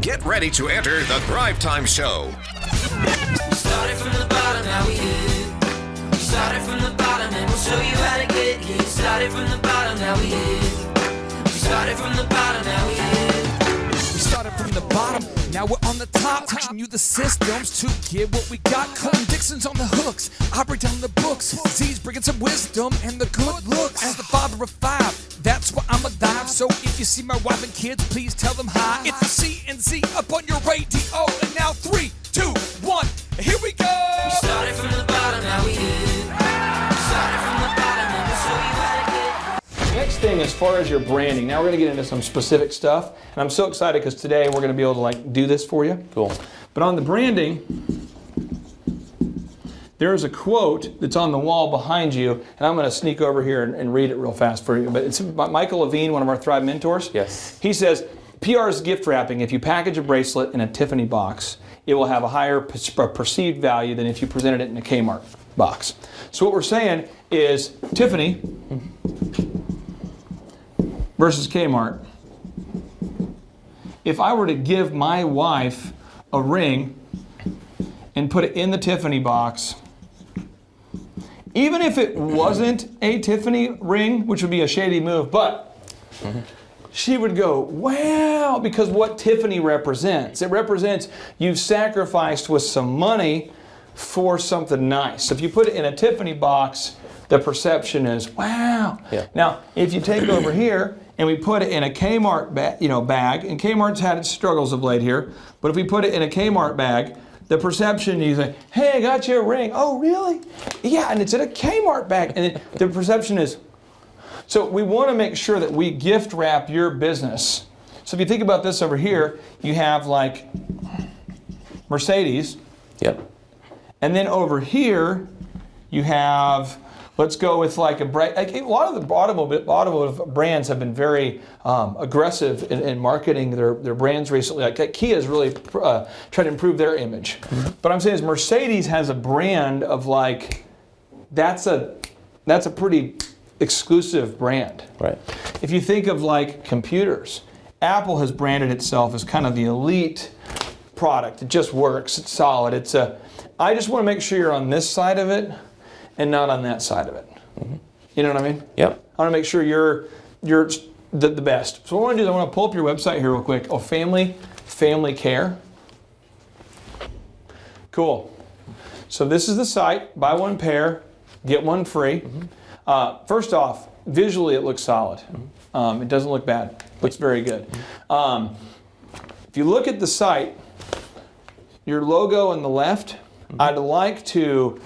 Get ready to enter the Thrivetime Show. We started from the bottom, now we here. We started from the bottom and we'll show you how to get here. Started from the bottom, now we here. We started from the bottom, now we here. We started from the bottom, now we're on the top. Teaching you the systems to get what we got. Colton Dixon's on the hooks, I break down the books. Z's bringing some wisdom and the good looks. As the father of five, that's why I'm a dive. So if you see my wife and kids, please tell them hi. It's the CNC up on your radio. And now 3, 2, 1, here we go. We started from the bottom, now we here. We started from the bottom and we'll show you how to get. Next thing, as far as your branding, now we're going to get into some specific stuff, and I'm so excited because today we're going to be able to do this for you. Cool. But on the branding, there is a quote that's on the wall behind you, and I'm going to sneak over here and read it real fast for you. But it's by Michael Levine, one of our Thrive mentors. Yes. He says, PR is gift wrapping. If you package a bracelet in a Tiffany box, it will have a higher perceived value than if you presented it in a Kmart box. So what we're saying is Tiffany versus Kmart. If I were to give my wife a ring and put it in the Tiffany box, even if it wasn't a Tiffany ring, which would be a shady move, but she would go, wow, because what Tiffany represents. It represents you've sacrificed with some money for something nice. So if you put it in a Tiffany box, the perception is, wow. Yeah. Now, if you take over here and we put it in a Kmart bag, and Kmart's had its struggles of late here, but if we put it in a Kmart bag, the perception is like, hey, I got you a ring. Oh, really? Yeah, and it's in a Kmart bag. And then the perception is, so we want to make sure that we gift wrap your business. So if you think about this over here, you have like Mercedes. Yep. And then over here, you have, let's go with like a lot of the automotive brands have been very aggressive in marketing their brands recently. Like Kia has really tried to improve their image. Mm-hmm. But I'm saying is Mercedes has a brand of like, that's a pretty exclusive brand. Right. If you think of like computers, Apple has branded itself as kind of the elite product. It just works. It's solid. I just want to make sure you're on this side of it and not on that side of it. Mm-hmm. You know what I mean? Yep. I want to make sure you're the best. So what I want to do is I want to pull up your website here real quick. Oh, family care. Cool. So this is the site. Buy one pair, get one free. Mm-hmm. First off, visually it looks solid. Mm-hmm. It doesn't look bad. It looks very good. If you look at the site, your logo on the left, mm-hmm. I'd like to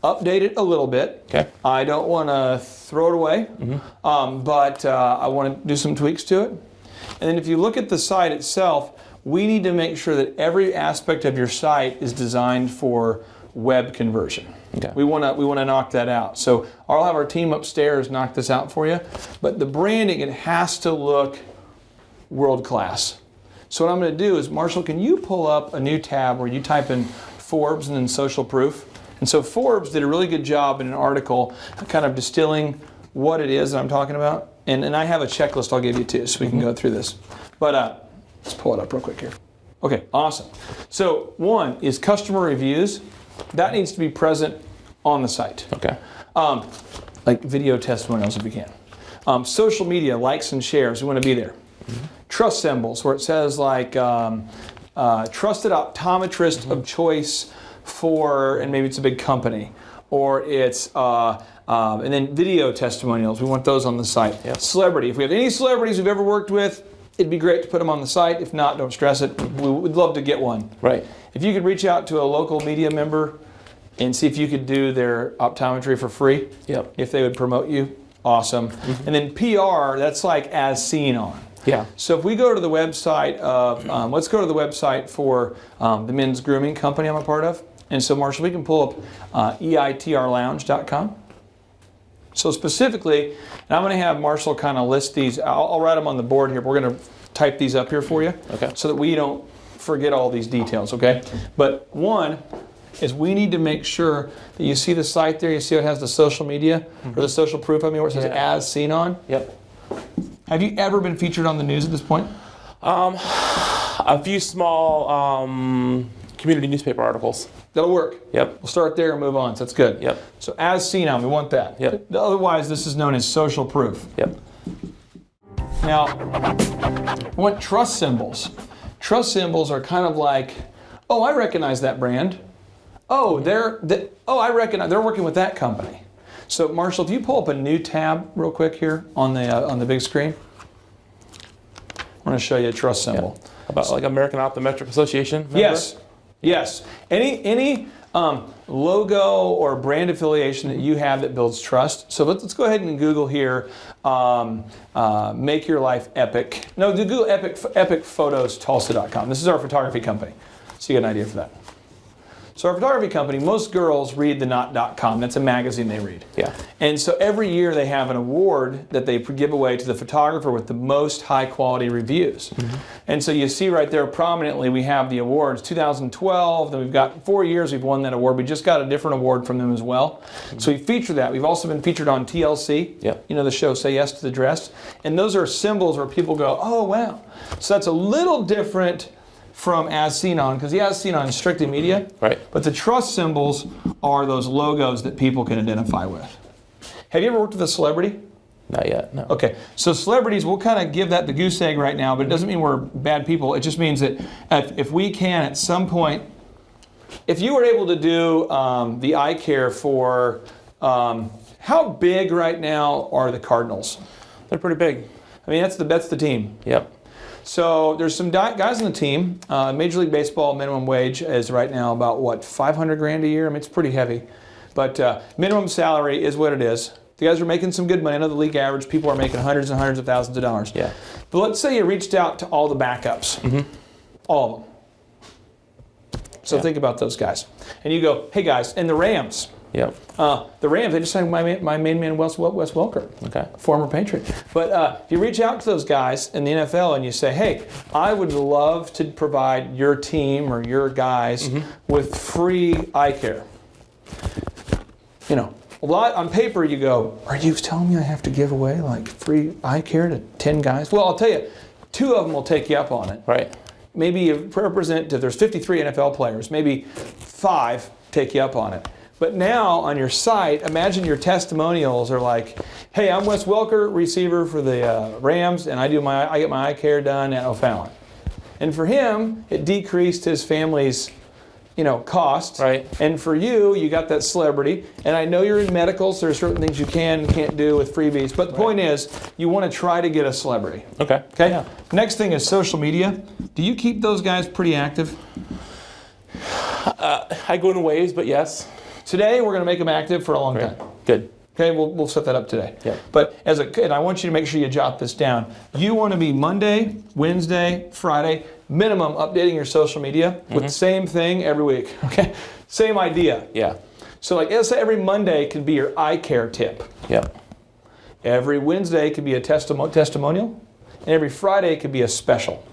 update it a little bit. Okay. I don't want to throw it away, mm-hmm. But I want to do some tweaks to it. And then if you look at the site itself, we need to make sure that every aspect of your site is designed for web conversion. Okay. We want to knock that out. So I'll have our team upstairs knock this out for you. But the branding, it has to look world class. So what I'm going to do is, Marshall, can you pull up a new tab where you type in Forbes and then social proof? And so Forbes did a really good job in an article kind of distilling what it is that I'm talking about. And I have a checklist I'll give you too, so we can go through this. But let's pull it up real quick here. Okay, awesome. So one is customer reviews. That needs to be present on the site. Okay. Like video testimonials if you can. Social media, likes and shares, we want to be there. Mm-hmm. Trust symbols, where it says like trusted optometrist mm-hmm. of choice for, and maybe it's a big company, or it's, and then video testimonials, we want those on the site. Yep. Celebrity, if we have any celebrities we've ever worked with, it'd be great to put them on the site. If not, don't stress it. We would love to get one. Right. If you could reach out to a local media member and see if you could do their optometry for free, yep. If they would promote you, awesome. Mm-hmm. And then PR, that's like as seen on. Yeah. So if we go to the website of, let's go to the website for the men's grooming company I'm a part of. And so Marshall, we can pull up eitrlounge.com. So specifically, and I'm going to have Marshall kind of list these. I'll write them on the board here. We're going to type these up here for you, okay, so that we don't forget all these details, okay? But one is we need to make sure that you see the site there. You see how it has the social media, mm-hmm. or the social proof, where it says as seen on? Yep. Have you ever been featured on the news at this point? A few small community newspaper articles. That'll work. Yep. We'll start there and move on. So that's good. Yep. So as seen on, we want that. Yep. Otherwise, this is known as social proof. Yep. Now, we want trust symbols. Trust symbols are kind of like, oh, I recognize that brand. Oh, I recognize they're working with that company. So, Marshall, if you pull up a new tab real quick here on the big screen, I'm going to show you a trust symbol. Yeah. About like American Optometric Association? Member? Yes. Yes. Any logo or brand affiliation that you have that builds trust. So let's go ahead and Google here, make your life epic. No, Google epicphotostulsa.com. This is our photography company. So you get an idea for that. So our photography company, most girls read the knot.com. That's a magazine they read. Yeah. And so every year they have an award that they give away to the photographer with the most high quality reviews. Mm-hmm. And so you see right there prominently we have the awards. 2012, then we've got 4 years we've won that award. We just got a different award from them as well. Mm-hmm. So we feature that. We've also been featured on TLC, you know, the show Say Yes to the Dress. And those are symbols where people go, oh wow. So that's a little different from As Seen On, because the As Seen On is strictly media. Right. But the trust symbols are those logos that people can identify with. Have you ever worked with a celebrity? Not yet, no. Okay, so celebrities, we'll kind of give that the goose egg right now, but it doesn't mean we're bad people. It just means that if we can at some point, if you were able to do the eye care for, how big right now are the Cardinals? They're pretty big. I mean, that's the team. Yep. So there's some guys on the team. Major League Baseball minimum wage is right now about what, $500,000 a year? I mean, it's pretty heavy. But minimum salary is what it is. The guys are making some good money. I know the league average people are making hundreds and hundreds of thousands of dollars. Yeah. But let's say you reached out to all the backups, all of them. So think about those guys, and you go, hey guys, and the Rams. Yep. The Rams, they just signed my main man, Wes Welker, okay, former Patriot. But if you reach out to those guys in the NFL and you say, hey, I would love to provide your team or your guys with free eye care. You know, a lot on paper you go, are you telling me I have to give away like free eye care to 10 guys? Well, I'll tell you, 2 of them will take you up on it. Right. Maybe you represent, there's 53 NFL players, maybe 5 take you up on it. But now on your site, imagine your testimonials are like, hey, I'm Wes Welker, receiver for the Rams, and I get my eye care done at O'Fallon. And for him, it decreased his family's, cost. Right. And for you, you got that celebrity. And I know you're in medicals, there are certain things you can and can't do with freebies. But the point is, you want to try to get a celebrity. Okay. Okay. Yeah. Next thing is social media. Do you keep those guys pretty active? I go in waves, but yes. Today, we're going to make them active for a long time. Good. Okay, we'll set that up today. Yeah. But and I want you to make sure you jot this down. You want to be Monday, Wednesday, Friday, minimum updating your social media with the same thing every week. Okay, same idea. Yeah. So like, let's say every Monday could be your eye care tip. Yep. Every Wednesday could be a testimonial, and every Friday could be a special.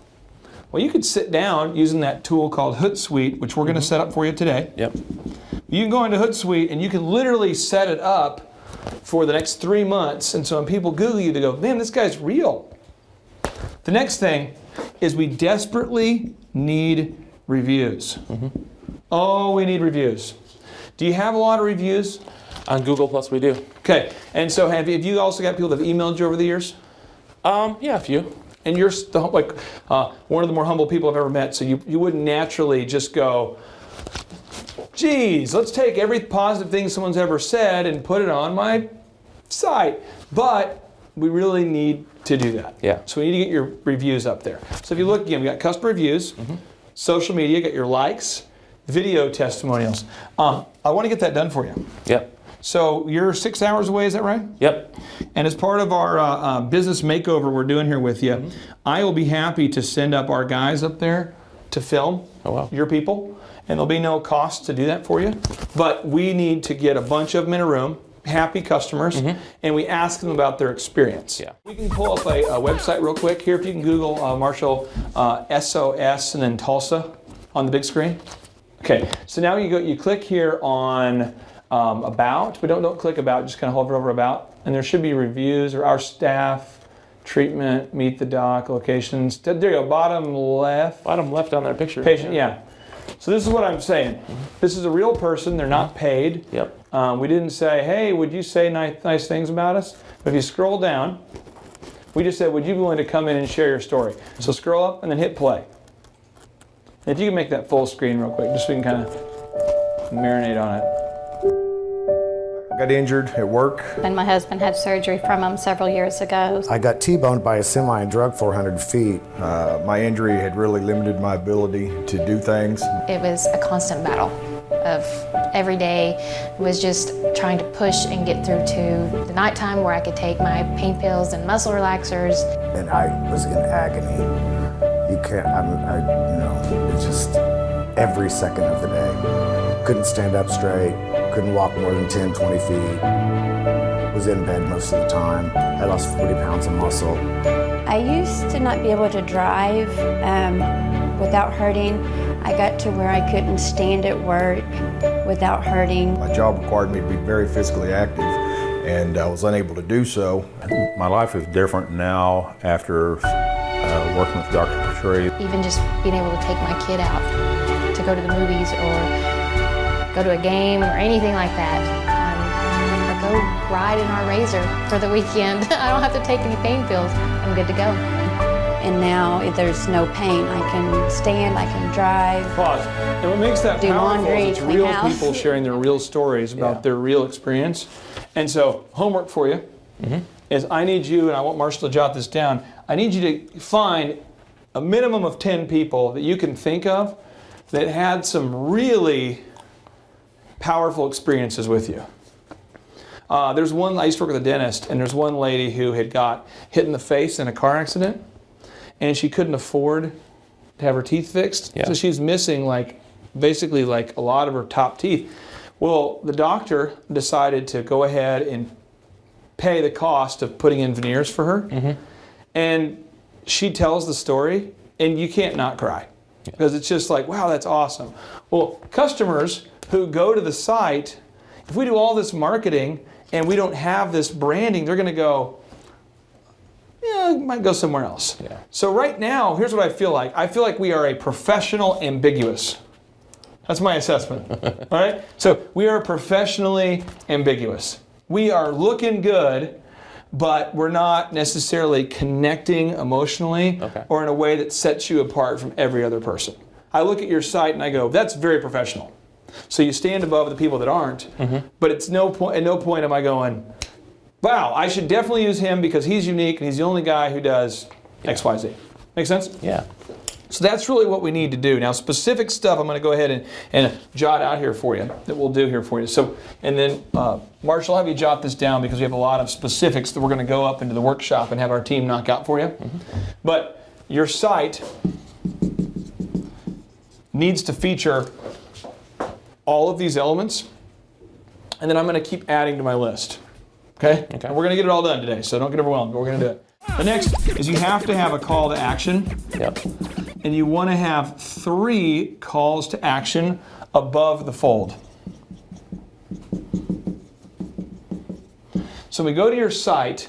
Well, you could sit down using that tool called Hootsuite, which we're going to set up for you today. Yep. You can go into Hootsuite and you can literally set it up for the next 3 months. And so when people Google you, they go, man, this guy's real. The next thing is we desperately need reviews. Oh, we need reviews. Do you have a lot of reviews? On Google Plus we do. Okay. And so have you also got people that have emailed you over the years? Yeah, a few. And you're like one of the more humble people I've ever met. So you wouldn't naturally just go, geez, let's take every positive thing someone's ever said and put it on my site. But we really need to do that. Yeah. So we need to get your reviews up there. So if you look again, we got customer reviews, social media, got your likes, video testimonials. I want to get that done for you. Yep. So you're 6 hours away, is that right? Yep. And as part of our business makeover we're doing here with you, I will be happy to send up our guys up there to film your people. And there'll be no cost to do that for you. But we need to get a bunch of them in a room, happy customers, and we ask them about their experience. Yeah. We can pull up a website real quick here. If you can Google Marshall SOS and then Tulsa on the big screen. Okay, so now you click here on About, but don't click About, just kind of hover over About. And there should be reviews or our staff treatment, meet the doc, locations. There you go, bottom left. Bottom left on their picture. Patient, yeah. So this is what I'm saying. This is a real person. They're not paid. Yep. We didn't say, hey, would you say nice things about us? But if you scroll down, we just said, would you be willing to come in and share your story? So scroll up and then hit play. And if you can make that full screen real quick, just so we can kind of marinate on it. Got injured at work. And my husband had surgery from him several years ago. I got T-boned by a semi and drugged 400 feet. My injury had really limited my ability to do things. It was a constant battle of every day was just trying to push and get through to the nighttime where I could take my pain pills and muscle relaxers. And I was in agony. You can't, it's just every second of the day. Couldn't stand up straight. Couldn't walk more than 10, 20 feet. Was in bed most of the time. I lost 40 pounds of muscle. I used to not be able to drive without hurting. I got to where I couldn't stand at work without hurting. My job required me to be very physically active, and I was unable to do so. My life is different now after working with Dr. Patrice. Even just being able to take my kid out to go to the movies or go to a game or anything like that. Or go ride in our Razor for the weekend. I don't have to take any pain pills. I'm good to go. And now there's no pain. I can stand, I can drive. Pause. And what makes that Do powerful laundry, is it's clean real house. people sharing their real stories about their real experience. And so, homework for you is I need you, and I want Marshall to jot this down, I need you to find a minimum of 10 people that you can think of that had some really powerful experiences with you. There's one, I used to work with a dentist, and there's one lady who had got hit in the face in a car accident, and she couldn't afford to have her teeth fixed. Yeah. So she's missing basically a lot of her top teeth. Well, the doctor decided to go ahead and pay the cost of putting in veneers for her. And she tells the story, and you can't not cry. Because it's just like, wow, that's awesome. Well, customers who go to the site, if we do all this marketing and we don't have this branding, they're going to go, yeah, I might go somewhere else. Yeah. So right now, here's what I feel like. I feel like we are a professional ambiguous. That's my assessment. All right? So we are professionally ambiguous. We are looking good, but we're not necessarily connecting emotionally or in a way that sets you apart from every other person. I look at your site and I go, that's very professional. So you stand above the people that aren't, but at no point am I going, wow, I should definitely use him because he's unique and he's the only guy who does X, Y, Z. Make sense? Yeah. So that's really what we need to do. Now, specific stuff I'm going to go ahead and jot out here for you that we'll do here for you. So, and then Marshall, I'll have you jot this down because we have a lot of specifics that we're going to go up into the workshop and have our team knock out for you. But your site needs to feature all of these elements, and then I'm going to keep adding to my list. Okay? And we're going to get it all done today, so don't get overwhelmed, but we're going to do it. The next is you have to have a call to action. Yep. And you want to have 3 calls to action above the fold. So when we go to your site,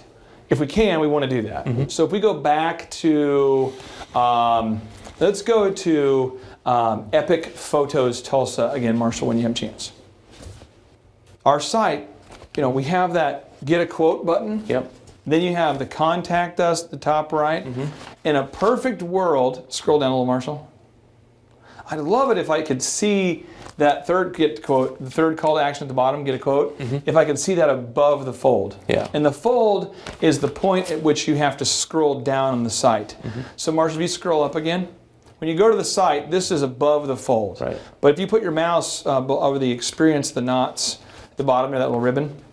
if we can, we want to do that. So if we go back to, let's go to Epic Photos Tulsa again, Marshall, when you have a chance. Our site, we have that get a quote button. Yep. Then you have the contact us at the top right. In a perfect world, scroll down a little, Marshall. I'd love it if I could see that third get quote, the third call to action at the bottom, get a quote, if I could see that above the fold. Yeah. And the fold is the point at which you have to scroll down on the site. So Marshall, if you scroll up again, when you go to the site, this is above the fold. Right. But if you put your mouse over the experience, the knots, at the bottom of that little ribbon,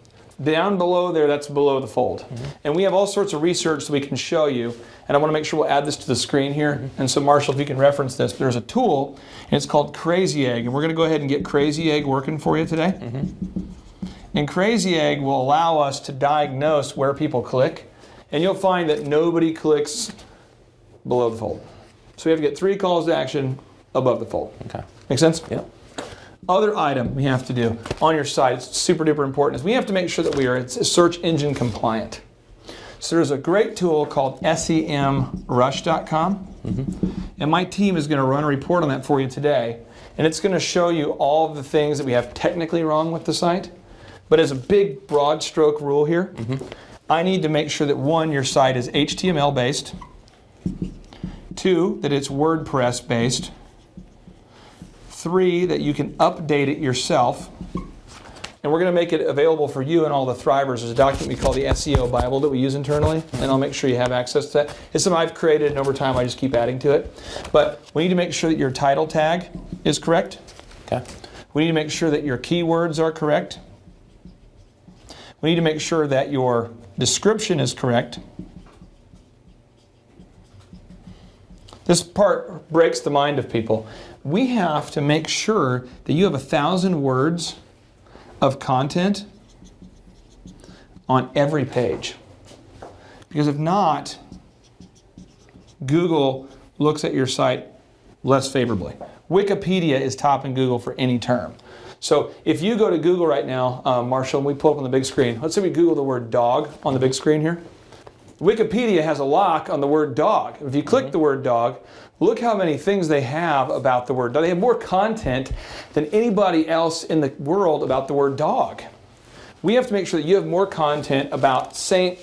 down below there, that's below the fold. And we have all sorts of research that we can show you. And I want to make sure we'll add this to the screen here. And so Marshall, if you can reference this, there's a tool, and it's called Crazy Egg. And we're going to go ahead and get Crazy Egg working for you today. And Crazy Egg will allow us to diagnose where people click. And you'll find that nobody clicks below the fold. So we have to get 3 calls to action above the fold. Okay. Make sense? Yep. Other item we have to do on your site, it's super duper important, is we have to make sure that we are search engine compliant. So there's a great tool called semrush.com. And my team is going to run a report on that for you today. And it's going to show you all of the things that we have technically wrong with the site. But as a big broad stroke rule here, I need to make sure that 1, your site is HTML based. 2, that it's WordPress based. 3, that you can update it yourself. And we're going to make it available for you and all the Thrivers. There's a document we call the SEO Bible that we use internally, and I'll make sure you have access to that. It's something I've created, and over time I just keep adding to it. But we need to make sure that your title tag is correct. Okay. We need to make sure that your keywords are correct. We need to make sure that your description is correct. This part breaks the mind of people. We have to make sure that you have 1,000 words of content on every page. Because if not, Google looks at your site less favorably. Wikipedia is topping Google for any term. So if you go to Google right now, Marshall, and we pull up on the big screen, let's say we Google the word dog on the big screen here. Wikipedia has a lock on the word dog. If you click the word dog, look how many things they have about the word dog. They have more content than anybody else in the world about the word dog. We have to make sure that you have more content about St.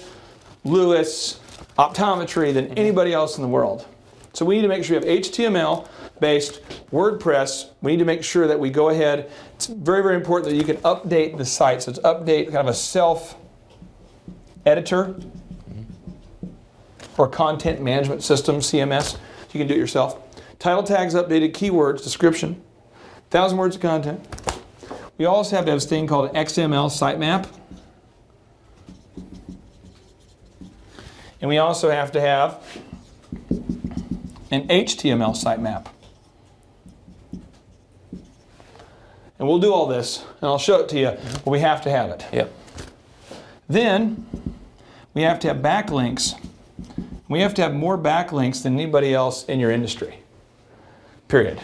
Louis optometry than anybody else in the world. So we need to make sure we have HTML-based WordPress. We need to make sure that we go ahead. It's very, very important that you can update the site. So it's update kind of a self-editor or content management system, CMS. You can do it yourself. Title tags updated, keywords, description, 1,000 words of content. We also have to have this thing called an XML sitemap. And we also have to have an HTML sitemap. And we'll do all this, and I'll show it to you, but we have to have it. Yep. Then we have to have backlinks. We have to have more backlinks than anybody else in your industry. Period.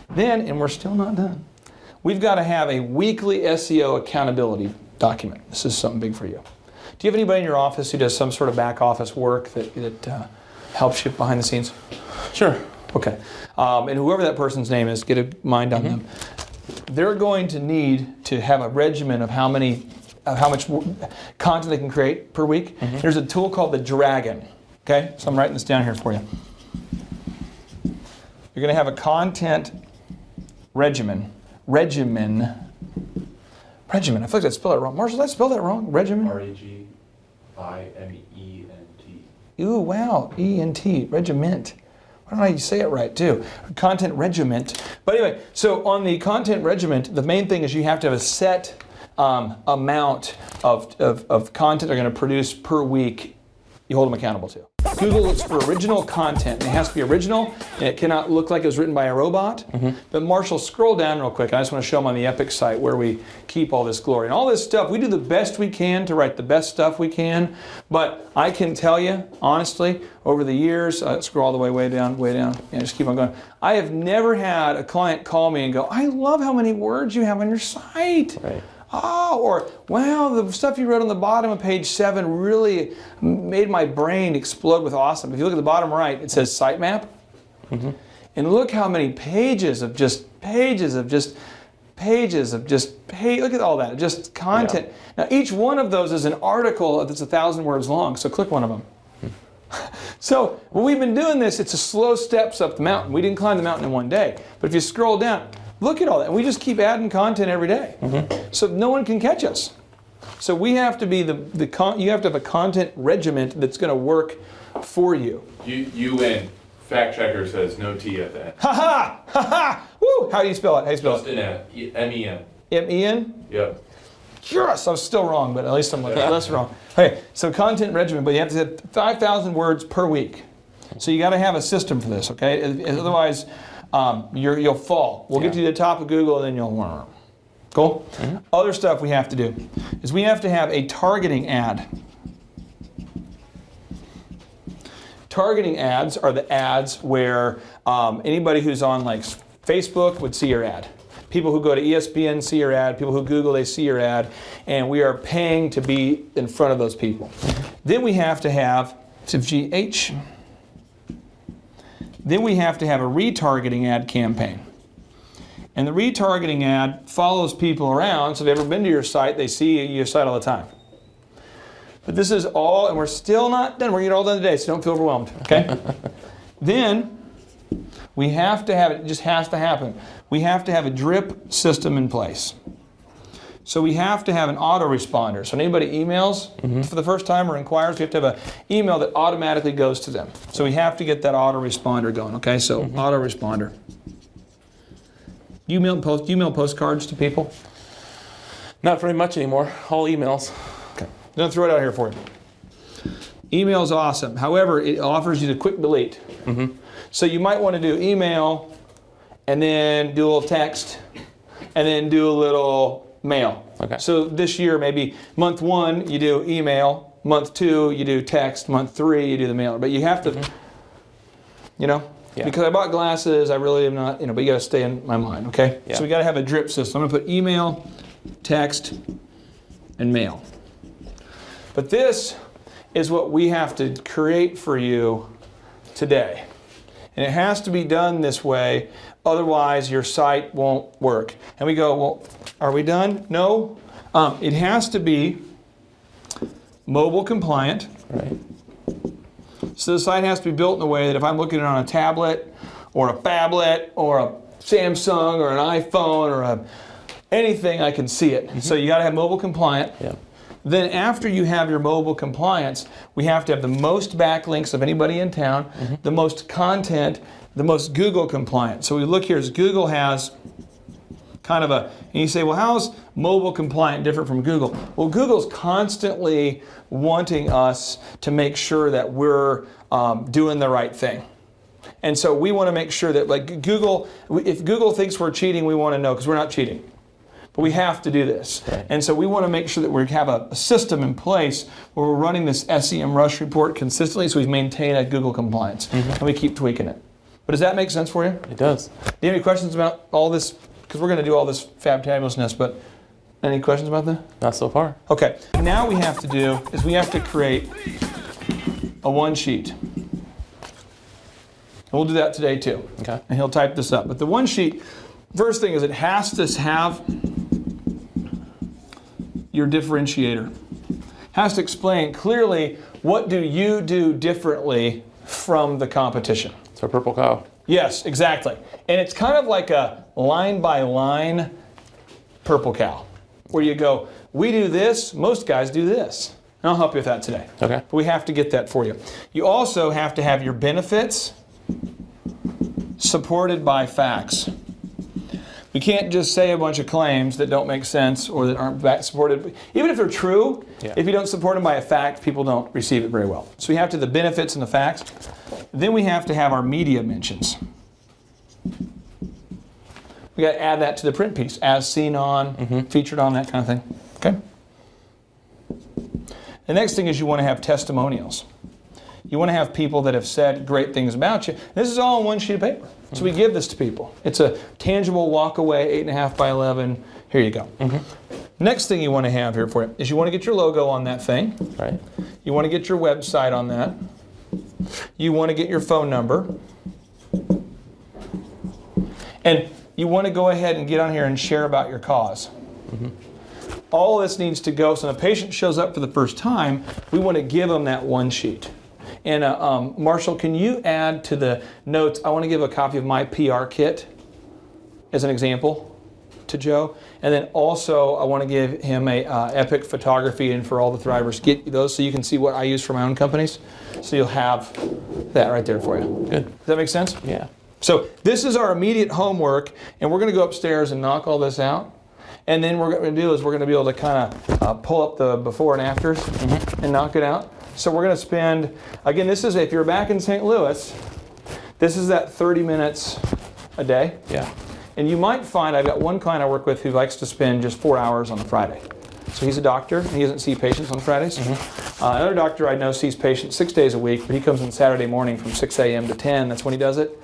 Then, and we're still not done, we've got to have a weekly SEO accountability document. This is something big for you. Do you have anybody in your office who does some sort of back office work that helps you behind the scenes? Sure. Okay. And whoever that person's name is, get a mind on them. They're going to need to have a regimen of how much content they can create per week. There's a tool called the Dragon. Okay, so I'm writing this down here for you. You're going to have a content regimen. I feel like I spelled it wrong. Marshall, did I spell that wrong? Regimen? REGIMENT. Ooh, wow, E-N-T, regiment. Why don't I say it right too? Content regiment. But anyway, so on the content regiment, the main thing is you have to have a set amount of content they're going to produce per week you hold them accountable to. Google looks for original content, and it has to be original, and it cannot look like it was written by a robot. But Marshall, scroll down real quick. I just want to show them on the Epic site where we keep all this glory. And all this stuff, we do the best we can to write the best stuff we can, but I can tell you, honestly, over the years, scroll all the way down, and just keep on going. I have never had a client call me and go, I love how many words you have on your site. Right. Oh, or wow, the stuff you wrote on the bottom of page 7 really made my brain explode with awesome. If you look at the bottom right, it says sitemap. And look how many pages of just look at all that, just content. Yeah. Now each one of those is an article that's 1,000 words long, so click one of them. So when we've been doing this, it's a slow steps up the mountain. We didn't climb the mountain in one day, but if you scroll down, look at all that. We just keep adding content every day. So no one can catch us. So we have to be you have to have a content regiment that's going to work for you. You win. Fact checker says no T at the end. Ha ha! Ha ha! Woo! How do you spell it? How do you spell Just an M-E-N. M-E-N? Yep. Yes, I'm still wrong, but at least I'm less wrong. Okay, so content regiment, but you have to hit 5,000 words per week. So you got to have a system for this, okay? Otherwise, you'll fall. We'll get you to the top of Google, and then you'll learn. Cool? Other stuff we have to do is we have to have a targeting ad. Targeting ads are the ads where anybody who's on like Facebook would see your ad. People who go to ESPN see your ad, people who Google, they see your ad, and we are paying to be in front of those people. Then we have to have, GH, then we have to have a retargeting ad campaign. And the retargeting ad follows people around, so if they've ever been to your site, they see your site all the time. But this is all, and we're still not done. We're going to get it all done today, so don't feel overwhelmed, okay? Then we have to have, it just has to happen, we have to have a drip system in place. So we have to have an autoresponder. So when anybody emails for the first time or inquires, we have to have an email that automatically goes to them. So we have to get that autoresponder going, okay? So autoresponder. Do you mail postcards to people? Not very much anymore. All emails. Okay. I'm going to throw it out here for you. Email is awesome. However, it offers you the quick delete. So you might want to do email and then do a little text and then do a little mail. Okay. So this year, maybe month 1, you do email. Month 2, you do text. Month 3, you do the mail. But you have to, you know, because I bought glasses, I really am not, but you got to stay in my mind, okay? Yeah. So we got to have a drip system. I'm going to put email, text, and mail. But this is what we have to create for you today. And it has to be done this way, otherwise your site won't work. And we go, well, are we done? No. It has to be mobile compliant. Right. So the site has to be built in a way that if I'm looking at it on a tablet or a phablet or a Samsung or an iPhone or anything, I can see it. So you got to have mobile compliant. Yeah. Then after you have your mobile compliance, we have to have the most backlinks of anybody in town, the most content, the most Google compliant. So we look here as Google has kind of and you say, well, how's mobile compliant different from Google? Well, Google's constantly wanting us to make sure that we're doing the right thing. And so we want to make sure that, like Google, if Google thinks we're cheating, we want to know, because we're not cheating. But we have to do this. Right. And so we want to make sure that we have a system in place where we're running this SEM Rush report consistently so we maintain a Google compliance. And we keep tweaking it. But does that make sense for you? It does. Do you have any questions about all this? Because we're going to do all this fabtabulousness, but any questions about that? Not so far. Okay. Now we have to do is we have to create a one sheet. And we'll do that today too. Okay. And he'll type this up. But the one sheet, first thing is it has to have your differentiator. Has to explain clearly what do you do differently from the competition. So purple cow. Yes, exactly. And it's kind of like a line by line purple cow, where you go, we do this, most guys do this. And I'll help you with that today. Okay. But we have to get that for you. You also have to have your benefits supported by facts. We can't just say a bunch of claims that don't make sense or that aren't supported. Even if they're true, if you don't support them by a fact, people don't receive it very well. So we have to have the benefits and the facts. Then we have to have our media mentions. We got to add that to the print piece, as seen on, featured on, that kind of thing. Okay. The next thing is you want to have testimonials. You want to have people that have said great things about you. This is all on one sheet of paper. So we give this to people. It's a tangible walk away, 8.5 by 11. Here you go. Next thing you want to have here for you is you want to get your logo on that thing. Right. You want to get your website on that. You want to get your phone number. And you want to go ahead and get on here and share about your cause. All this needs to go, so when a patient shows up for the first time, we want to give them that one sheet. And Marshall, can you add to the notes, I want to give a copy of my PR kit as an example to Joe. And then also I want to give him a Epic photography and for all the Thrivers. Get those so you can see what I use for my own companies. So you'll have that right there for you. Good. Does that make sense? Yeah. So this is our immediate homework, and we're going to go upstairs and knock all this out. And then what we're going to do is we're going to be able to kind of pull up the before and afters and knock it out. So we're going to spend, again, this is, if you're back in St. Louis, this is that 30 minutes a day. Yeah. And you might find, I've got one client I work with who likes to spend just 4 hours on a Friday. So he's a doctor, and he doesn't see patients on Fridays. Another doctor I know sees patients 6 days a week, but he comes on Saturday morning from 6 a.m. to 10. That's when he does it.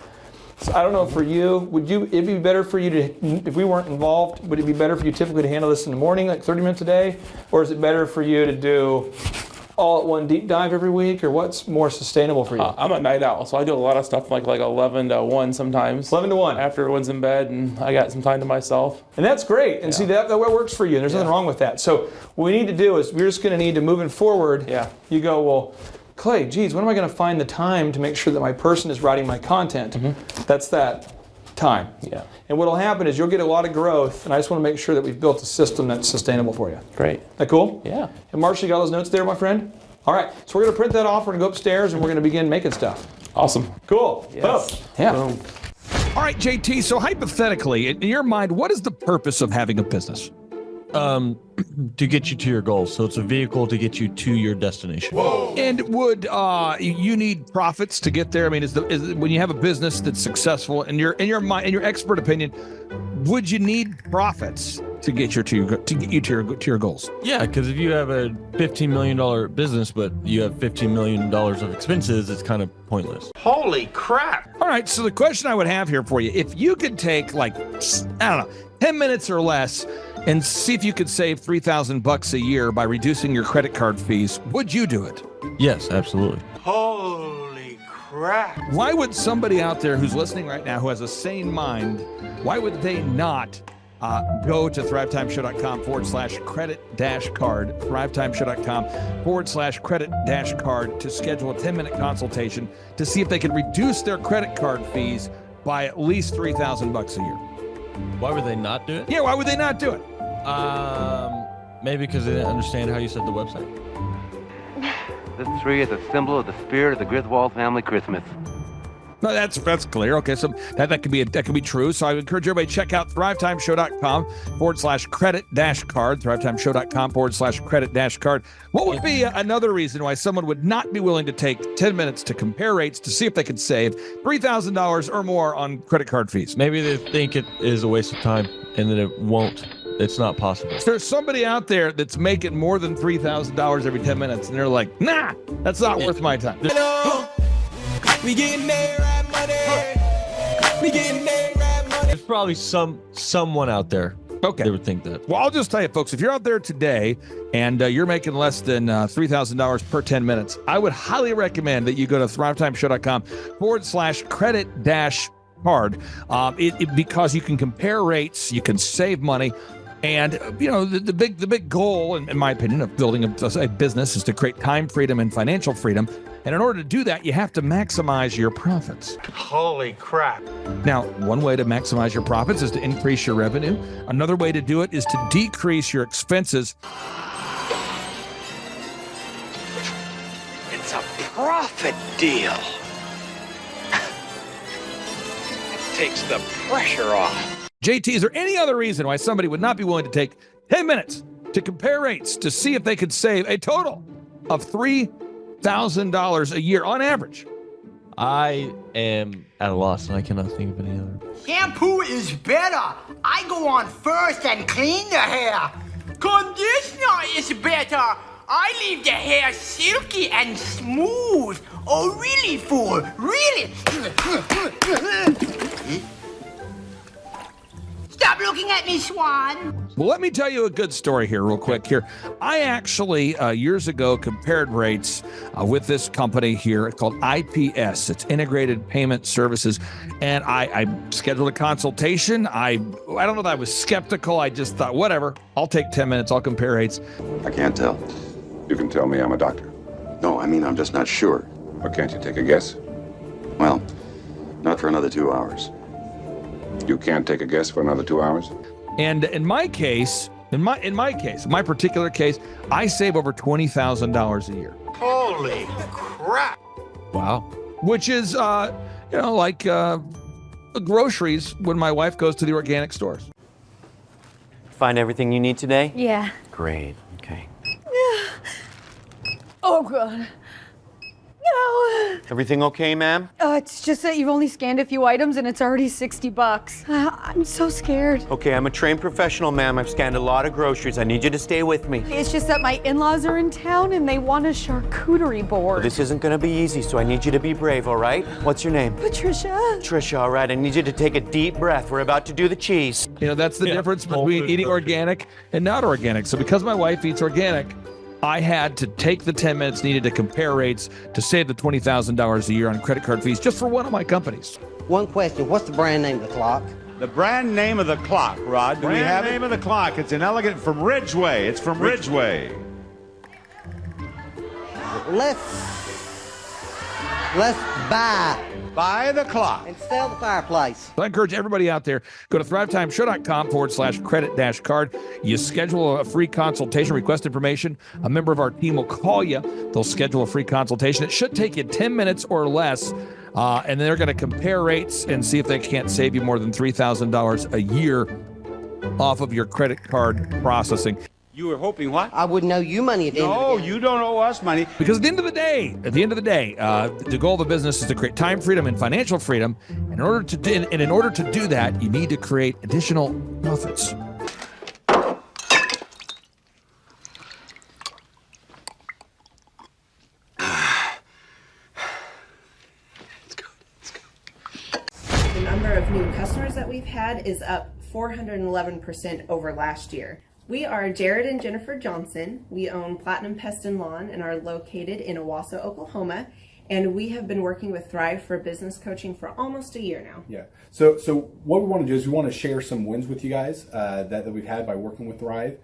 So I don't know for you, it'd be better for you to, if we weren't involved, would it be better for you typically to handle this in the morning, like 30 minutes a day? Or is it better for you to do all at one deep dive every week, or what's more sustainable for you? I'm a night owl, so I do a lot of stuff like 11 to 1 sometimes. 11 to 1. After everyone's in bed and I got some time to myself. And that's great. And see, that works for you. And there's nothing wrong with that. So what we need to do is we're just going to need to, moving forward, you go, well, Clay, geez, when am I going to find the time to make sure that my person is writing my content? That's that time. Yeah. And what will happen is you'll get a lot of growth, and I just want to make sure that we've built a system that's sustainable for you. Great. That cool? Yeah. And Marshall, you got those notes there, my friend? All right. So we're going to print that off. We're going to go upstairs, and we're going to begin making stuff. Awesome. Cool. Yes. Boom. Yeah. Boom. All right, JT, so hypothetically, in your mind, what is the purpose of having a business? To get you to your goals. So it's a vehicle to get you to your destination. Whoa. And would you need profits to get there? I mean, is when you have a business that's successful, in your mind, in your expert opinion, would you need profits to get you to your goals? Yeah, because if you have a $15 million business, but you have $15 million of expenses, it's kind of pointless. Holy crap! All right, so the question I would have here for you, if you could take 10 minutes or less and see if you could save $3,000 a year by reducing your credit card fees, would you do it? Yes, absolutely. Holy crap! Why would somebody out there who's listening right now who has a sane mind, why would they not go to thrivetimeshow.com/credit-card, thrivetimeshow.com/credit-card to schedule a 10-minute consultation to see if they can reduce their credit card fees by at least $3,000 a year? Why would they not do it? Yeah, why would they not do it? Maybe because they didn't understand how you said the website. This tree is a symbol of the spirit of the Griswold family Christmas. No, that's clear. Okay, so that could be true. So I would encourage everybody to check out thrivetimeshow.com/credit-card, thrivetimeshow.com/credit-card. What would be another reason why someone would not be willing to take 10 minutes to compare rates to see if they could save $3,000 or more on credit card fees? Maybe they think it is a waste of time and that it won't. It's not possible. There's somebody out there that's making more than $3,000 every 10 minutes, and they're like, nah, that's not worth my time. We getting there, right money. We getting there, right money. There's probably someone out there that would think that. Well, I'll just tell you, folks, if you're out there today and you're making less than $3,000 per 10 minutes, I would highly recommend that you go to thrivetimeshow.com/credit-card because you can compare rates, you can save money. And, the big goal, in my opinion, of building a business is to create time freedom and financial freedom. And in order to do that, you have to maximize your profits. Holy crap. Now, one way to maximize your profits is to increase your revenue. Another way to do it is to decrease your expenses. It's a profit deal. It takes the pressure off. JT, is there any other reason why somebody would not be willing to take 10 minutes to compare rates to see if they could save a total of $3,000 a year on average? I am at a loss and I cannot think of any other. Shampoo is better. I go on first and clean the hair. Conditioner is better. I leave the hair silky and smooth. Oh, really, fool? Really? Stop looking at me, Swan. Well, let me tell you a good story here real quick here. I actually, years ago, compared rates with this company here called IPS. It's Integrated Payment Services. And I scheduled a consultation. I don't know that I was skeptical. I just thought, whatever, I'll take 10 minutes. I'll compare rates. I can't tell. You can tell me I'm a doctor. No, I mean, I'm just not sure. Or can't you take a guess? Well, not for another 2 hours. You can't take a guess for another 2 hours? And in my particular case, I save over $20,000 a year. Holy crap. Wow. Which is, like groceries when my wife goes to the organic stores. Find everything you need today? Yeah. Great. Okay. Oh, God. No. Everything okay, ma'am? It's just that you've only scanned a few items and it's already $60. I'm so scared. Okay, I'm a trained professional, ma'am. I've scanned a lot of groceries. I need you to stay with me. It's just that my in-laws are in town and they want a charcuterie board. This isn't gonna be easy, so I need you to be brave, all right? What's your name? Patricia. Trisha, all right. I need you to take a deep breath. We're about to do the cheese. You know, that's the difference between eating organic and not organic. So because my wife eats organic, I had to take the 10 minutes needed to compare rates to save the $20,000 a year on credit card fees just for one of my companies. One question, what's the brand name of the clock? The brand name of the clock, Rod. Do we have it? Brand name of the clock. It's an elegant from Ridgeway. It's from Ridgeway. Let's buy the clock and sell the fireplace. So I encourage everybody out there, go to thrivetimeshow.com/credit-card. You schedule a free consultation, request information. A member of our team will call you. They'll schedule a free consultation. It should take you 10 minutes or less. And they're going to compare rates and see if they can't save you more than $3,000 a year off of your credit card processing. You were hoping what? I wouldn't owe you money at the end of the day. No, you don't owe us money. Because at the end of the day, the goal of the business is to create time freedom and financial freedom. In order to do that, you need to create additional profits. The number of new customers that we've had is up 411% over last year. We are Jared and Jennifer Johnson. We own Platinum Pest and Lawn and are located in Owasso, Oklahoma. And we have been working with Thrive for business coaching for almost a year now. Yeah. So what we want to do is we want to share some wins with you guys that we've had by working with Thrive.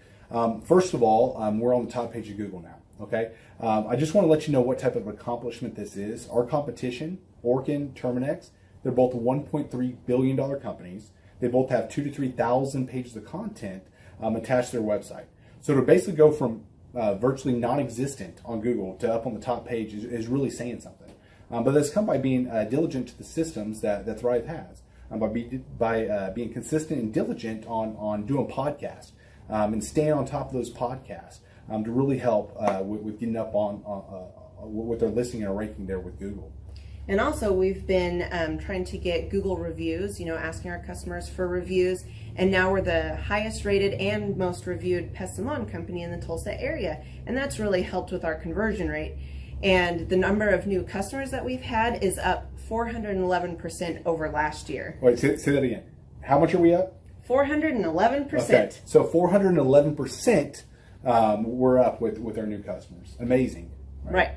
First of all, we're on the top page of Google now. Okay. I just want to let you know what type of accomplishment this is. Our competition, Orkin, Terminex, they're both $1.3 billion companies. They both have 2,000 to 3,000 pages of content attached to their website. So to basically go from virtually non-existent on Google to up on the top page is really saying something. But that's come by being diligent to the systems that Thrive has, by being consistent and diligent on doing podcasts and staying on top of those podcasts to really help with getting up on with their listing and ranking there with Google. And also we've been trying to get Google reviews, asking our customers for reviews. And now we're the highest rated and most reviewed pest and lawn company in the Tulsa area. And that's really helped with our conversion rate. And the number of new customers that we've had is up 411% over last year. Wait, say that again. How much are we up? 411%. Okay, so 411% we're up with our new customers. Amazing. Right.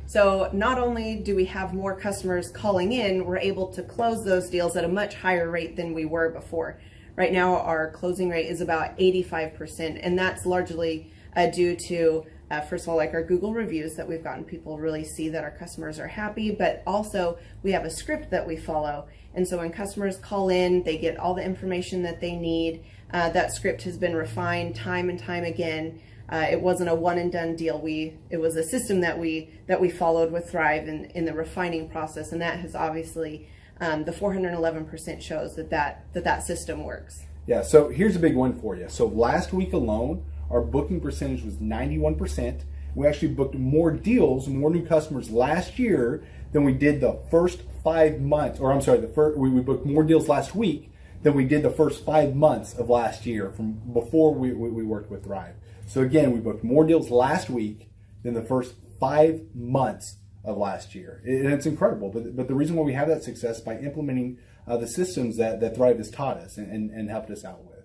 So not only do we have more customers calling in, we're able to close those deals at a much higher rate than we were before. Right now, our closing rate is about 85%, and that's largely due to, first of all, like our Google reviews that we've gotten people really see that our customers are happy, but also we have a script that we follow. And so when customers call in, they get all the information that they need. That script has been refined time and time again. It wasn't a one and done deal. It was a system that we followed with Thrive in the refining process, and that has obviously the 411% shows that system works. Yeah. So here's a big one for you. So last week alone, our booking percentage was 91%. We actually booked more deals, more new customers last year than we did the first 5 months. Or I'm sorry, we booked more deals last week than we did the first 5 months of last year from before we worked with Thrive. So again, we booked more deals last week than the first 5 months of last year. And it's incredible. But the reason why we have that success is by implementing the systems that Thrive has taught us and helped us out with.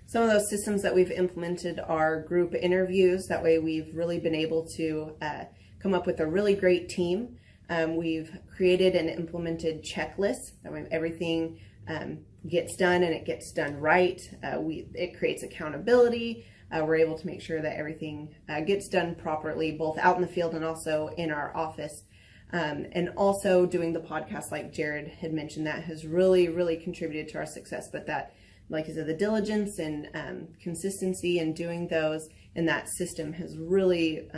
Some of those systems that we've implemented are group interviews. That way we've really been able to come up with a really great team. We've created and implemented checklists. That way everything gets done and it gets done right. It creates accountability. We're able to make sure that everything gets done properly, both out in the field and also in our office. And also doing the podcast, like Jared had mentioned, that has really, really contributed to our success. But that, like I said, the diligence and consistency in doing those and that system has really,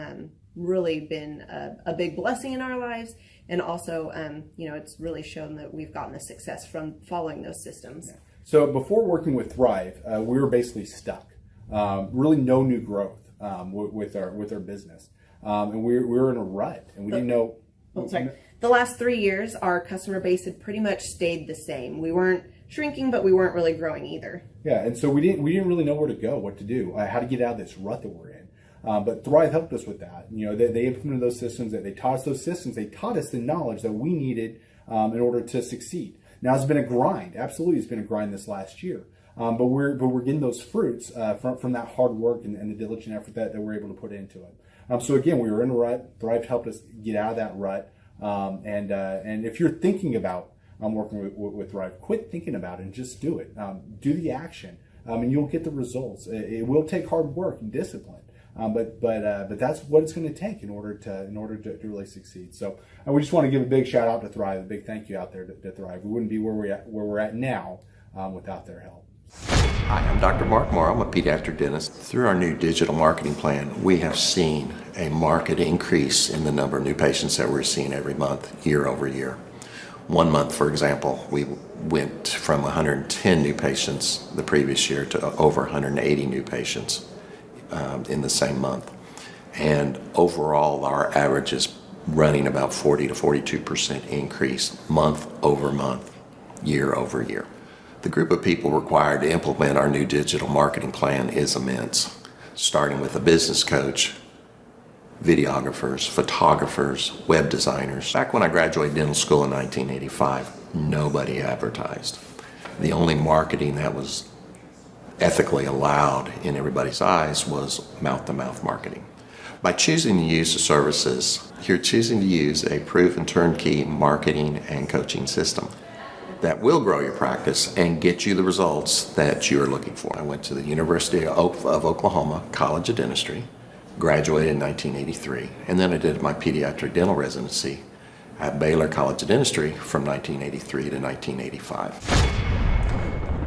really been a big blessing in our lives. And also, it's really shown that we've gotten the success from following those systems. Yeah. So before working with Thrive, we were basically stuck. Really no new growth with our business. And we were in a rut and we didn't know. The last 3 years, our customer base had pretty much stayed the same. We weren't shrinking, but we weren't really growing either. Yeah, and so we didn't really know where to go, what to do, how to get out of this rut that we're in. But Thrive helped us with that. You know, they implemented those systems. They taught us those systems. They taught us the knowledge that we needed in order to succeed. Now it's been a grind. Absolutely, it's been a grind this last year. But we're getting those fruits from that hard work and the diligent effort that we're able to put into it. So again, we were in a rut. Thrive helped us get out of that rut. And if you're thinking about working with Thrive, quit thinking about it and just do it. Do the action, and you'll get the results. It will take hard work and discipline, but that's what it's going to take in order to really succeed. So we just want to give a big shout out to Thrive, a big thank you out there to Thrive. We wouldn't be where we're at now without their help. Hi, I'm Dr. Mark Moore. I'm a pediatric dentist. Through our new digital marketing plan, we have seen a marked increase in the number of new patients that we're seeing every month, year over year. 1 month, for example, we went from 110 new patients the previous year to over 180 new patients in the same month. And overall, our average is running about 40 to 42% increase month over month, year over year. The group of people required to implement our new digital marketing plan is immense, starting with a business coach, videographers, photographers, web designers. Back when I graduated dental school in 1985, nobody advertised. The only marketing that was ethically allowed in everybody's eyes was mouth-to-mouth marketing. By choosing to use the services, you're choosing to use a proven turnkey marketing and coaching system that will grow your practice and get you the results that you're looking for. I went to the University of Oklahoma College of Dentistry, graduated in 1983, and then I did my pediatric dental residency at Baylor College of Dentistry from 1983 to 1985.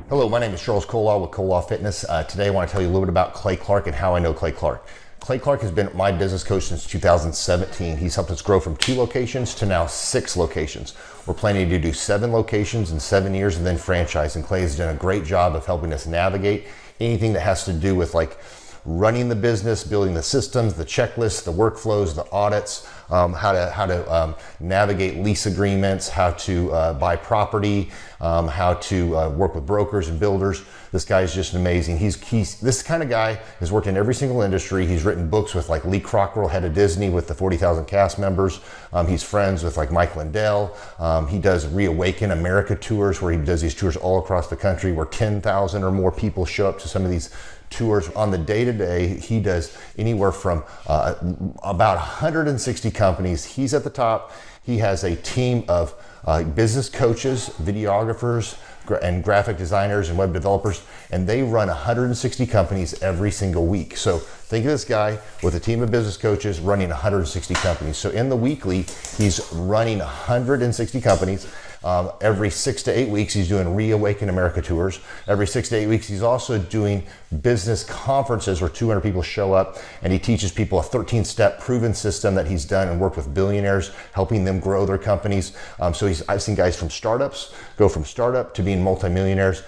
Hello, my name is Charles Kolaw with Kolaw Fitness. Today I want to tell you a little bit about Clay Clark and how I know Clay Clark. Clay Clark has been my business coach since 2017. He's helped us grow from 2 locations to now 6 locations. We're planning to do 7 locations in 7 years and then franchise. And Clay has done a great job of helping us navigate anything that has to do with like running the business, building the systems, the checklists, the workflows, the audits, how to navigate lease agreements, how to buy property, how to work with brokers and builders. This guy is just amazing. He's this kind of guy has worked in every single industry. He's written books with like Lee Crockrell, head of Disney, with the 40,000 cast members. He's friends with like Mike Lindell. He does Reawaken America tours where he does these tours all across the country where 10,000 or more people show up to some of these tours. On the day-to-day, he does anywhere from about 160 companies. He's at the top. He has a team of business coaches, videographers, and graphic designers and web developers, and they run 160 companies every single week. So think of this guy with a team of business coaches running 160 companies. So in the weekly, he's running 160 companies. Every 6 to 8 weeks, he's doing Reawaken America tours. Every 6 to 8 weeks, he's also doing business conferences where 200 people show up, and he teaches people a 13-step proven system that he's done and worked with billionaires, helping them grow their companies. So I've seen guys from startups go from startup to being multimillionaires,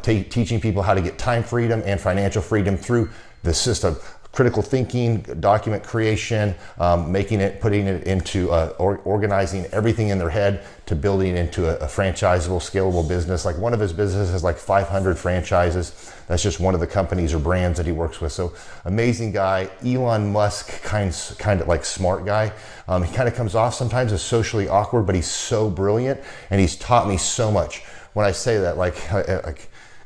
teaching people how to get time freedom and financial freedom through the system. Critical thinking, document creation, putting it into organizing everything in their head to building into a franchisable, scalable business. Like one of his businesses has like 500 franchises. That's just one of the companies or brands that he works with. So amazing guy. Elon Musk kind of like smart guy. He kind of comes off sometimes as socially awkward, but he's so brilliant and he's taught me so much. When I say that, like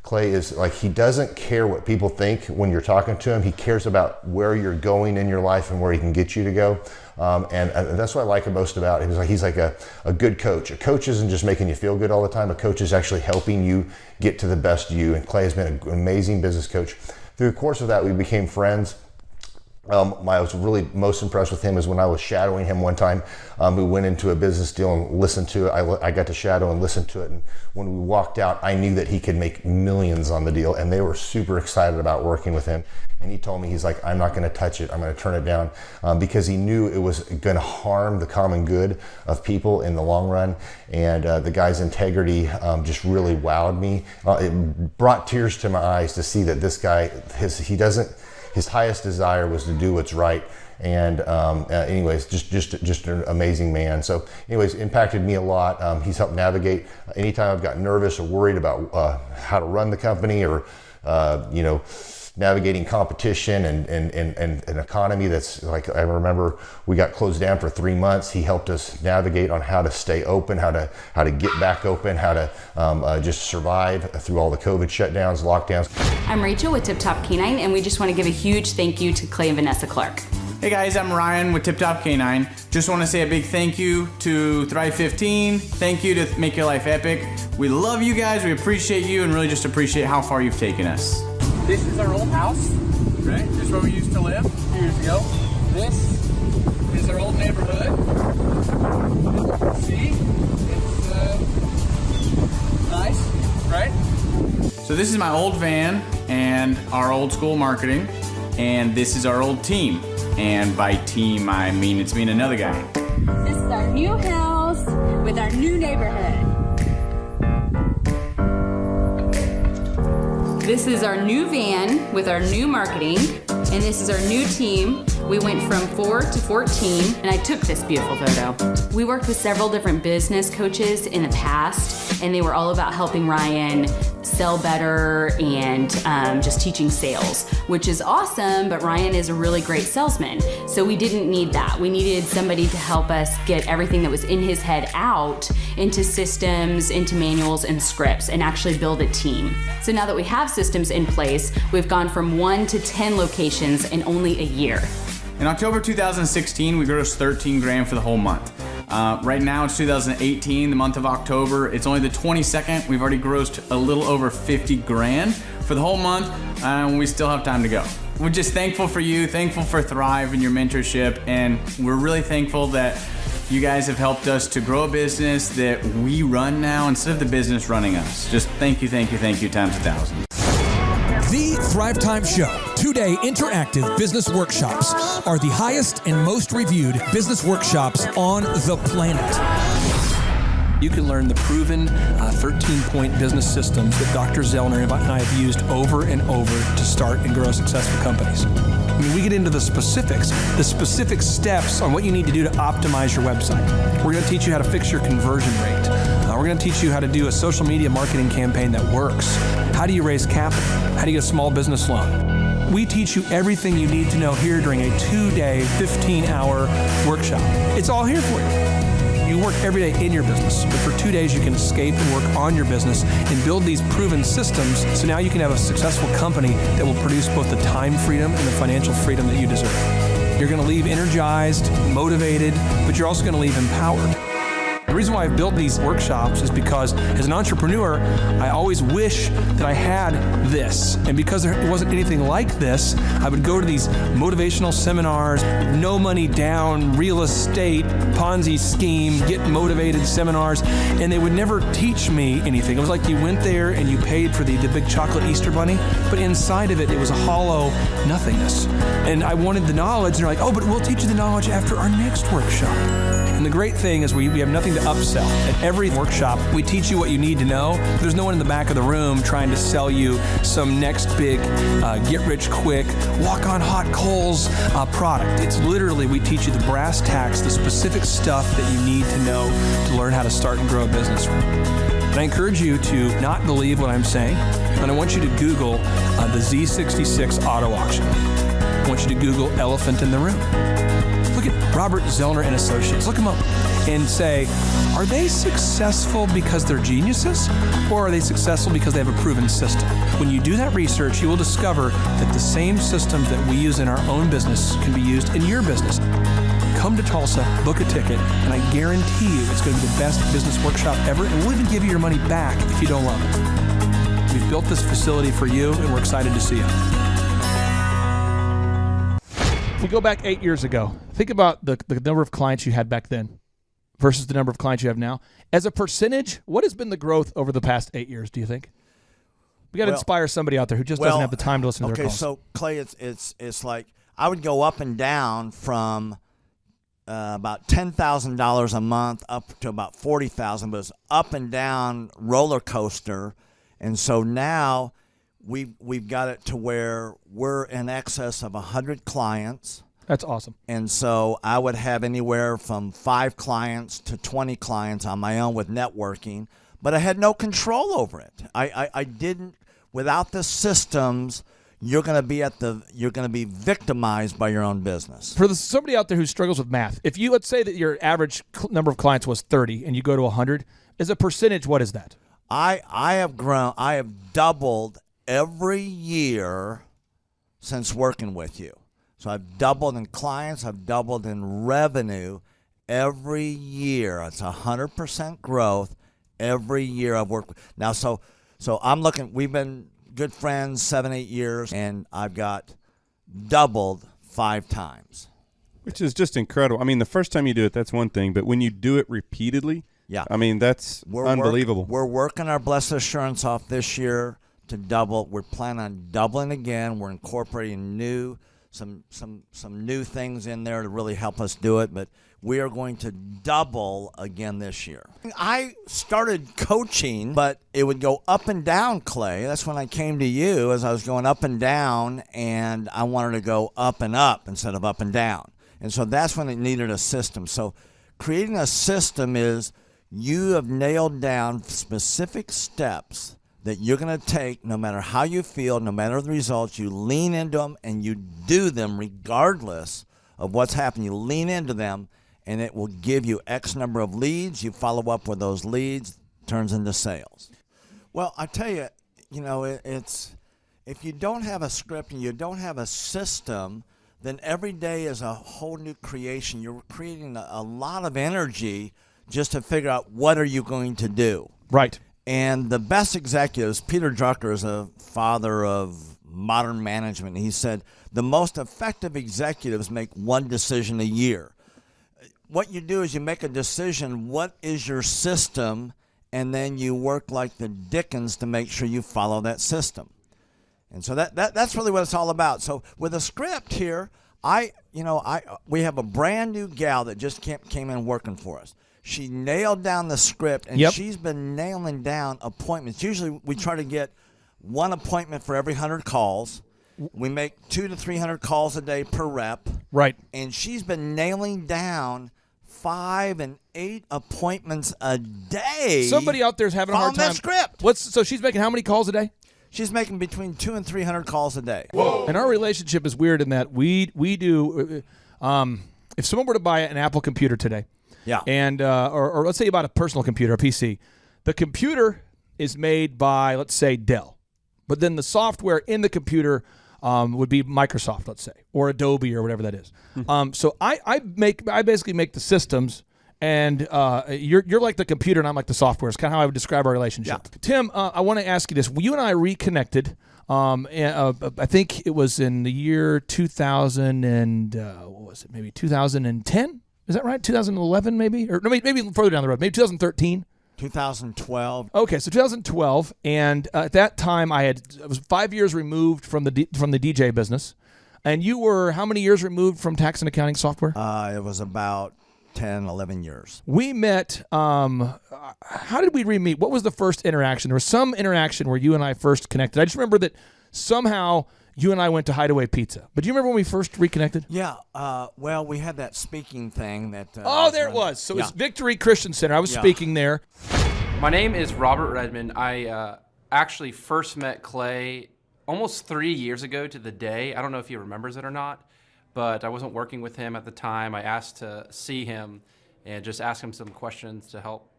Clay is like, he doesn't care what people think when you're talking to him. He cares about where you're going in your life and where he can get you to go. And that's what I like most about him. He's like a good coach. A coach isn't just making you feel good all the time. A coach is actually helping you get to the best you. And Clay has been an amazing business coach. Through the course of that, we became friends. I was really most impressed with him is when I was shadowing him one time. We went into a business deal and listened to it. I got to shadow and listen to it. And when we walked out, I knew that he could make millions on the deal. And they were super excited about working with him. And he told me, he's like, I'm not going to touch it. I'm going to turn it down because he knew it was going to harm the common good of people in the long run. And the guy's integrity just really wowed me. It brought tears to my eyes to see that this guy, his highest desire was to do what's right And anyways, just an amazing man. So anyways, impacted me a lot. He's helped navigate anytime I've got nervous or worried about how to run the company, or navigating competition and an economy that's like, I remember we got closed down for 3 months. He helped us navigate on how to stay open, how to get back open, how to just survive through all the COVID shutdowns, lockdowns. I'm Rachel with Tip Top Canine, and we just want to give a huge thank you to Clay and Vanessa Clark. Hey guys, I'm Ryan with Tip Top Canine. Just want to say a big thank you to Thrive 15. Thank you to Make Your Life Epic. We love you guys, we appreciate you, and really just appreciate how far you've taken us. This is our old house, right? This is where we used to live a few years ago. This is our old neighborhood. See? It's nice, right? So this is my old van and our old school marketing, and this is our old team. And by team, I mean it's me and another guy. This is our new house with our new neighborhood. This is our new van with our new marketing, and this is our new team. We went from 4 to 14, and I took this beautiful photo. We worked with several different business coaches in the past, and they were all about helping Ryan sell better and just teaching sales, which is awesome, but Ryan is a really great salesman. So we didn't need that. We needed somebody to help us get everything that was in his head out into systems, into manuals and scripts, and actually build a team. So now that we have systems in place, we've gone from 1 to 10 locations in only a year. In October 2016, we grossed 13 grand for the whole month. Right now it's 2018, the month of October. It's only the 22nd. We've already grossed a little over 50 grand for the whole month, and we still have time to go. We're just thankful for you, thankful for Thrive and your mentorship, and we're really thankful that you guys have helped us to grow a business that we run now instead of the business running us. Just thank you times 1,000. The Thrivetime Show, 2-day interactive business workshops, are the highest and most reviewed business workshops on the planet. You can learn the proven 13-point business systems that Dr. Zellner and I have used over and over to start and grow successful companies. I mean, we get into the specific steps on what you need to do to optimize your website. We're going to teach you how to fix your conversion rate. We're going to teach you how to do a social media marketing campaign that works. How do you raise capital? How do you get a small business loan? We teach you everything you need to know here during a 2-day, 15-hour workshop. It's all here for you. You work every day in your business, but for 2 days you can escape and work on your business and build these proven systems, so now you can have a successful company that will produce both the time freedom and the financial freedom that you deserve. You're going to leave energized, motivated, but you're also going to leave empowered. The reason why I've built these workshops is because as an entrepreneur, I always wish that I had this. And because there wasn't anything like this, I would go to these motivational seminars, no money down, real estate, Ponzi scheme, get motivated seminars, and they would never teach me anything. It was like you went there and you paid for the big chocolate Easter bunny, but inside of it, it was a hollow nothingness. And I wanted the knowledge, and they're like, oh, but we'll teach you the knowledge after our next workshop. And the great thing is we have nothing to upsell. At every workshop, we teach you what you need to know. There's no one in the back of the room trying to sell you some next big get-rich-quick, walk-on-hot coals product. It's literally, we teach you the brass tacks, the specific stuff that you need to know to learn how to start and grow a business. And I encourage you to not believe what I'm saying, and I want you to Google the Z66 auto auction. I want you to Google elephant in the room. Look at Robert Zellner and Associates. Look them up and say, are they successful because they're geniuses, or are they successful because they have a proven system? When you do that research, you will discover that the same systems that we use in our own business can be used in your business. Come to Tulsa, book a ticket, and I guarantee you it's going to be the best business workshop ever, and we'll even give you your money back if you don't love it. We've built this facility for you, and we're excited to see you. If we go back 8 years ago, think about the number of clients you had back then versus the number of clients you have now. As a percentage, what has been the growth over the past 8 years, do you think? We got to inspire somebody out there who just doesn't have the time to listen to their calls. Okay, so Clay, it's like I would go up and down from about $10,000 a month up to about $40,000, but it's up and down roller coaster. And so now we've got it to where we're in excess of 100 clients. That's awesome. And so I would have anywhere from 5 clients to 20 clients on my own with networking, but I had no control over it. I didn't, without the systems, you're going to be victimized by your own business. For somebody out there who struggles with math, if you, let's say that your average number of clients was 30 and you go to 100, as a percentage, what is that? I have doubled every year since working with you. So I've doubled in clients, I've doubled in revenue every year. It's 100% growth every year I've worked with. Now, so I'm looking, we've been good friends 7-8 years, and I've got doubled 5 times. Which is just incredible. I mean, the first time you do it, that's one thing, but when you do it repeatedly, yeah, I mean, that's unbelievable. We're working our Blessed Assurance off this year to double. We're planning on doubling again. We're incorporating some new things in there to really help us do it, but we are going to double again this year. I started coaching, but it would go up and down, Clay. That's when I came to you, as I was going up and down, and I wanted to go up and up instead of up and down. And so that's when it needed a system. So creating a system is you have nailed down specific steps that you're going to take no matter how you feel, no matter the results. You lean into them and you do them regardless of what's happening. You lean into them, and it will give you X number of leads. You follow up with those leads, turns into sales. Well, I tell you, it's if you don't have a script and you don't have a system, then every day is a whole new creation. You're creating a lot of energy just to figure out what are you going to do. Right. And the best executives, Peter Drucker is a father of modern management. He said the most effective executives make one decision a year. What you do is you make a decision, what is your system, and then you work like the dickens to make sure you follow that system. And so that's really what it's all about. So with a script here, we have a brand new gal that just came in working for us. She nailed down the script, and she's been nailing down appointments. Usually we try to get one appointment for every 100 calls. We make 200 to 300 calls a day per rep. Right. And she's been nailing down 5 and 8 appointments a day. Somebody out there is having a hard time. That script. So she's making how many calls a day? She's making between 200 and 300 calls a day. Whoa. And our relationship is weird in that we do. If someone were to buy an Apple computer today, yeah, and or let's say you bought a personal computer, a PC, the computer is made by, let's say, Dell, but then the software in the computer would be Microsoft, let's say, or Adobe or whatever that is. So I basically make the systems, and you're like the computer and I'm like the software. It's kind of how I would describe our relationship. Yeah. Tim, I want to ask you this. You and I reconnected. I think it was in the year 2000 and what was it? Maybe 2010. Is that right? 2011 maybe? Or no, maybe further down the road. Maybe 2013. 2012. Okay, so 2012, and at that time I was 5 years removed from the DJ business, and you were how many years removed from tax and accounting software? It was about 10, 11 years. We met. How did we re-meet? What was the first interaction? There was some interaction where you and I first connected. I just remember that somehow you and I went to Hideaway Pizza. But do you remember when we first reconnected? Yeah. Well, we had that speaking thing that. There it was. So it was Victory Christian Center. I was speaking there. My name is Robert Redmond. I actually first met Clay almost 3 years ago to the day. I don't know if he remembers it or not, but I wasn't working with him at the time. I asked to see him and just ask him some questions to help,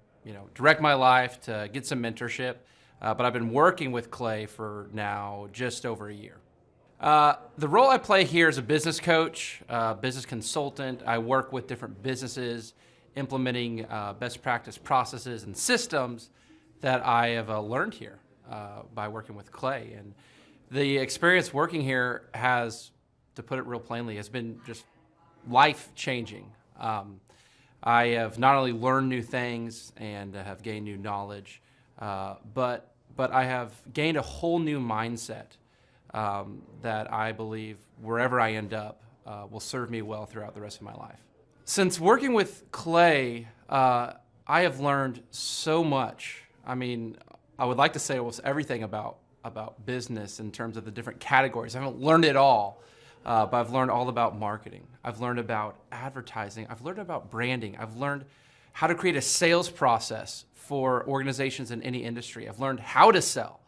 direct my life, to get some mentorship. But I've been working with Clay for now just over a year. The role I play here is a business coach, business consultant. I work with different businesses, implementing best practice processes and systems that I have learned here by working with Clay. And the experience working here has, to put it real plainly, has been just life-changing. I have not only learned new things and have gained new knowledge, but I have gained a whole new mindset that I believe wherever I end up will serve me well throughout the rest of my life. Since working with Clay, I have learned so much. I mean, I would like to say almost everything about business in terms of the different categories. I haven't learned it all, but I've learned all about marketing. I've learned about advertising. I've learned about branding. I've learned how to create a sales process for organizations in any industry. I've learned how to sell.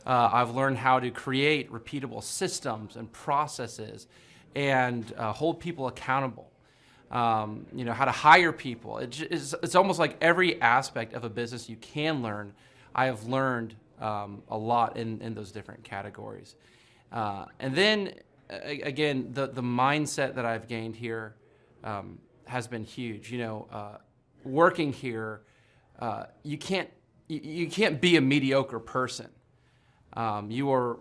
I've learned how to create repeatable systems and processes and hold people accountable. You know, how to hire people. It's almost like every aspect of a business you can learn. I have learned a lot in those different categories. And then, again, the mindset that I've gained here has been huge. You know, working here, you can't be a mediocre person. You are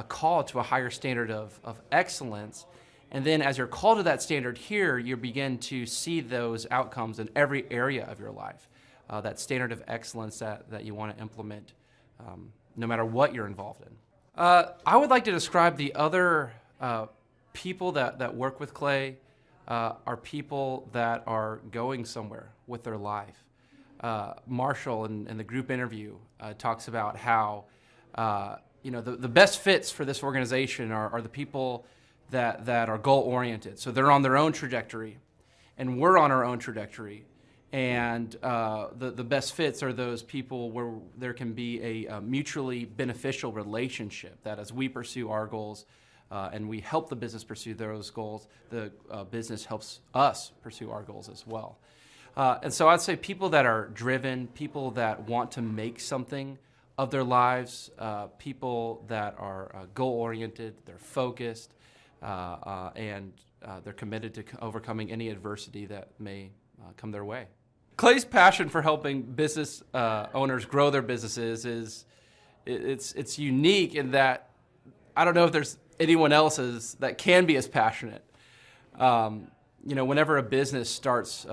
called to a higher standard of excellence. And then as you're called to that standard here, you begin to see those outcomes in every area of your life. That standard of excellence that you want to implement no matter what you're involved in. I would like to describe the other people that work with Clay are people that are going somewhere with their life. Marshall in the group interview talks about how you know, the best fits for this organization are the people that are goal-oriented. So they're on their own trajectory, and we're on our own trajectory. And the best fits are those people where there can be a mutually beneficial relationship, that as we pursue our goals and we help the business pursue those goals, the business helps us pursue our goals as well. And so I'd say people that are driven, people that want to make something of their lives, people that are goal-oriented, they're focused, and they're committed to overcoming any adversity that may come their way. Clay's passion for helping business owners grow their businesses it's unique in that I don't know if there's anyone else that can be as passionate. You know, whenever a business starts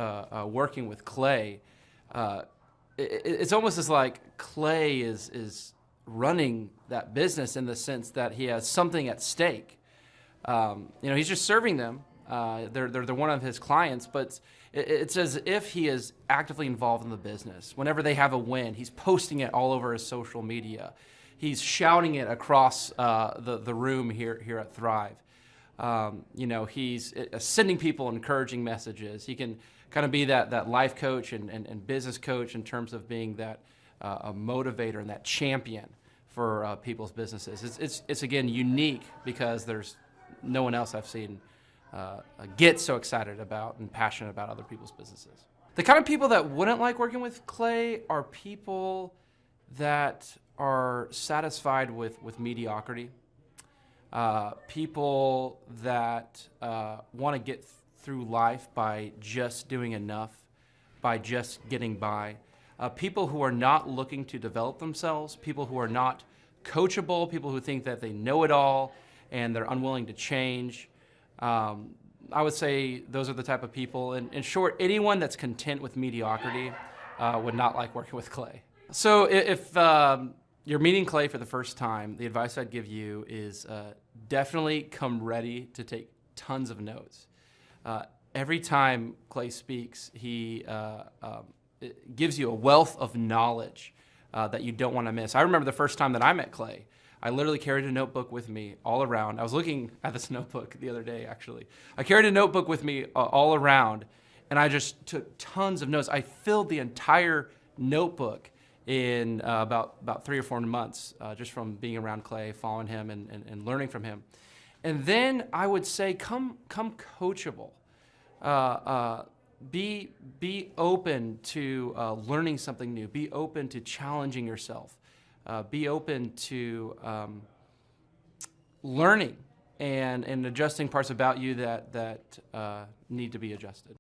working with Clay, it's almost as like Clay is running that business in the sense that he has something at stake. You know, he's just serving them. They're one of his clients, but it's as if he is actively involved in the business. Whenever they have a win, he's posting it all over his social media. He's shouting it across the room here at Thrive. You know, he's sending people encouraging messages. He can kind of be that life coach and business coach in terms of being that a motivator and that champion for people's businesses. It's again unique because there's no one else I've seen get so excited about and passionate about other people's businesses. The kind of people that wouldn't like working with Clay are people that are satisfied with mediocrity. People that want to get through life by just doing enough, by just getting by. People who are not looking to develop themselves, people who are not coachable, people who think that they know it all and they're unwilling to change. I would say those are the type of people. In short, anyone that's content with mediocrity would not like working with Clay. So if you're meeting Clay for the first time, the advice I'd give you is definitely come ready to take tons of notes. Every time Clay speaks, he gives you a wealth of knowledge that you don't want to miss. I remember the first time that I met Clay. I literally carried a notebook with me all around. I was looking at this notebook the other day, actually. I carried a notebook with me all around, and I just took tons of notes. I filled the entire notebook in about 3 or 4 months, just from being around Clay, following him, and learning from him. And then I would say, come coachable. Be open to learning something new. Be open to challenging yourself. Be open to learning and adjusting parts about you that need to be adjusted.